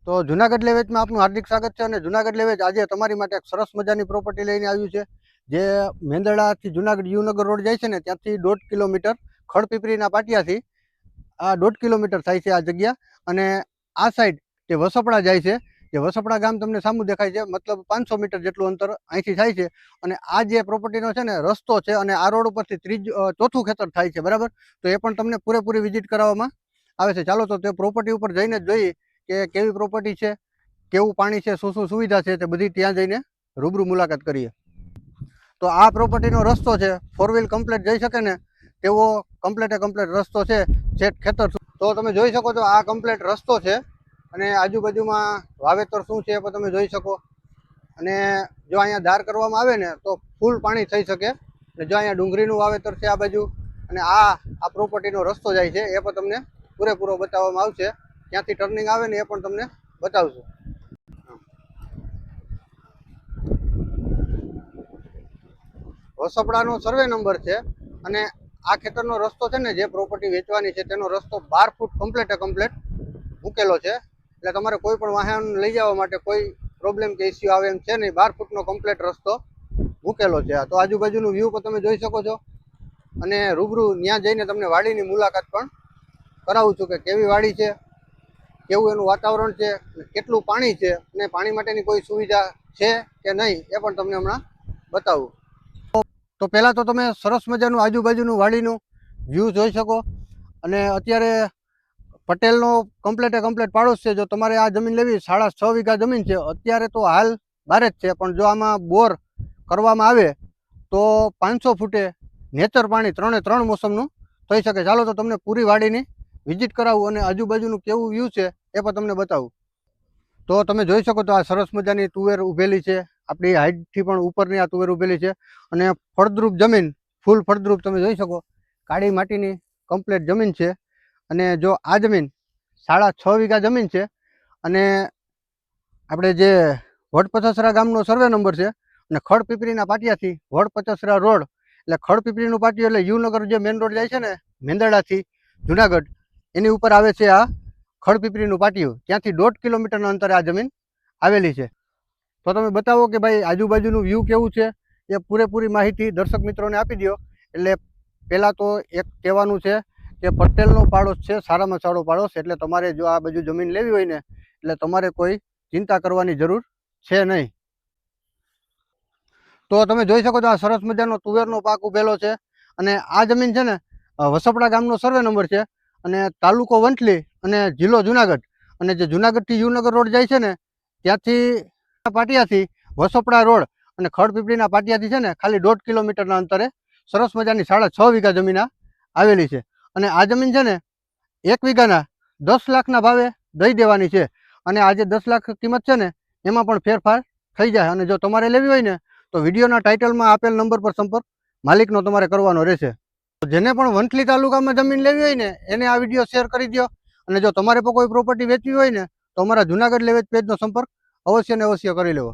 તો જુનાગઢ લેવેચમાં આપનું હાર્દિક સ્વાગત છે અને જુનાગઢ લેવેચ આજે તમારી માટે એક સરસ મજાની પ્રોપર્ટી લઈને આવ્યું છે જે મેંદરડાથી જુનાગઢ યુનગર રોડ જાય છે ને ત્યાંથી 1.5 કિલોમીટર ખડપીપળીના પાટિયાથી આ 1.5 કિલોમીટર થાય છે આ જગ્યા અને આ સાઈડ જે વસપડા જાય છે જે વસપડા ગામ તમને સામું દેખાય છે મતલબ 500 મીટર જેટલું અંતર અહીંથી થાય છે અને આ જે પ્રોપર્ટીનો છે ને રસ્તો છે અને આ રોડ ઉપરથી ચોથું ખેતર થાય છે બરાબર તો એ પણ તમને પૂરેપૂરી વિઝિટ કરાવવામાં આવે છે. ચાલો તો તે પ્રોપર્ટી ઉપર જઈને જ જોઈએ કે કેવી પ્રોપર્ટી છે, કેવું પાણી છે, શું શું સુવિધા છે તે બધી ત્યાં જઈને રૂબરૂ મુલાકાત કરીએ. તો આ પ્રોપર્ટીનો રસ્તો છે 4 વ્હીલ કમ્પ્લીટ જઈ શકે ને તેવો કમ્પ્લીટ રસ્તો છે છેક ખેતર. તો તમે જોઈ શકો છો આ કમ્પ્લીટ રસ્તો છે અને આજુબાજુમાં વાવેતર શું છે એ પણ તમે જોઈ શકો અને જો અહીંયા ધાર કરવામાં આવે ને તો ફૂલ પાણી થઈ શકે અને જો અહીંયા ડુંગળીનું વાવેતર છે આ બાજુ અને આ પ્રોપર્ટીનો રસ્તો જાય છે એ પણ તમને પૂરેપૂરો બતાવવામાં આવશે. ક્યાંથી ટર્નિંગ આવે ને એ પણ તમને બતાવશું. વસપડાનો સર્વે નંબર છે અને આ ખેતરનો રસ્તો છે ને જે પ્રોપર્ટી વેચવાની છે તેનો રસ્તો 12 ફૂટ કમ્પ્લીટ મૂકેલો છે એટલે તમારે કોઈ પણ વાહન લઈ જવા માટે કોઈ પ્રોબ્લેમ કે ઇસ્યુ આવે એમ છે નહીં. 12 ફૂટનો કમ્પ્લીટ રસ્તો મૂકેલો છે. તો આજુબાજુનું વ્યૂ પણ તમે જોઈ શકો છો અને રૂબરૂ ત્યાં જઈને તમને વાડીની મુલાકાત પણ કરાવું છું કે કેવી વાડી છે, કેવું એનું વાતાવરણ છે, કેટલું પાણી છે અને પાણી માટેની કોઈ સુવિધા છે કે નહીં એ પણ તમને હમણાં બતાવું. તો પહેલાં તો તમે સરસ મજાનું આજુબાજુનું વાડીનું વ્યૂ જોઈ શકો અને અત્યારે પટેલનો કમ્પ્લીટ પાડોશ છે. જો તમારે આ જમીન લેવી 6.5 વીઘા જમીન છે અત્યારે તો હાલ બારે જ છે પણ જો આમાં બોર કરવામાં આવે તો 500 ફૂટે નેચર પાણી 3 મોસમનું થઈ શકે. ચાલો તો તમને પૂરી વાડીની વિઝિટ કરાવું અને આજુબાજુનું કેવું વ્યૂ છે એ પણ તમને બતાવું. તો તમે જોઈ શકો તો આ સરસ મજાની તુવેર ઊભેલી છે, આપણી હાઈટથી પણ ઉપરની આ તુવેર ઊભેલી છે અને ફળદ્રુપ જમીન, ફૂલ ફળદ્રુપ તમે જોઈ શકો. કાળી માટીની કમ્પ્લીટ જમીન છે અને જો આ જમીન 6.5 વીઘા જમીન છે અને આપણે જે વડપચસરા ગામનો સર્વે નંબર છે અને ખડપીપળીના પાટિયાથી વડપચસરા રોડ એટલે ખડપીપળીનું પાટિયું એટલે યુનગર જે મેઇન રોડ જાય છે ને મેંદરડાથી જુનાગઢ એની ઉપર આવે છે આ ખડપીપળીનું પાટિયું. ત્યાંથી 1.5 કિલોમીટરના અંતરે આ જમીન આવેલી છે. તો તમે બતાવો કે ભાઈ આજુબાજુનું વ્યૂ કેવું છે એ પૂરેપૂરી માહિતી દર્શક મિત્રોને આપી દો. એટલે પહેલાં તો એક કહેવાનું છે કે પટેલનો પાડોશ છે સારામાં સારો પાડોશ એટલે તમારે જો આ બાજુ જમીન લેવી હોય ને એટલે તમારે કોઈ ચિંતા કરવાની જરૂર છે નહીં. તો તમે જોઈ શકો છો આ સરસ મજાનો તુવેરનો પાક ઉભેલો છે અને આ જમીન છે ને વસપડા ગામનો સર્વે નંબર છે અને તાલુકો વંથલી અને જિલ્લો જુનાગઢ અને જે જુનાગઢથી યુનગર રોડ જાય છે ને ત્યાંથી પાટિયાથી વસપડા રોડ અને ખડપીપળીના પાટિયાથી છે ને ખાલી 1.5 કિલોમીટરના અંતરે સરસ મજાની 6.5 વીઘા જમીન આવેલી છે અને આ જમીન છે ને 1 વીઘાના 10 લાખના ભાવે દઈ દેવાની છે અને આ જે 10 લાખ કિંમત છે ને એમાં પણ ફેરફાર થઈ જાય અને જો તમારે લેવી હોય ને તો વિડીયોના ટાઇટલમાં આપેલ નંબર પર સંપર્ક માલિકનો તમારે કરવાનો રહેશે. જેને પણ વંથલી તાલુકામાં જમીન લેવી હોય ને એને આ વિડીયો શેર કરી દો અને જો તમારે પણ કોઈ પ્રોપર્ટી વેચવી હોય ને તો અમારા જુનાગઢ લેવેચ પેજનો સંપર્ક અવશ્ય ને અવશ્ય કરી લેવો.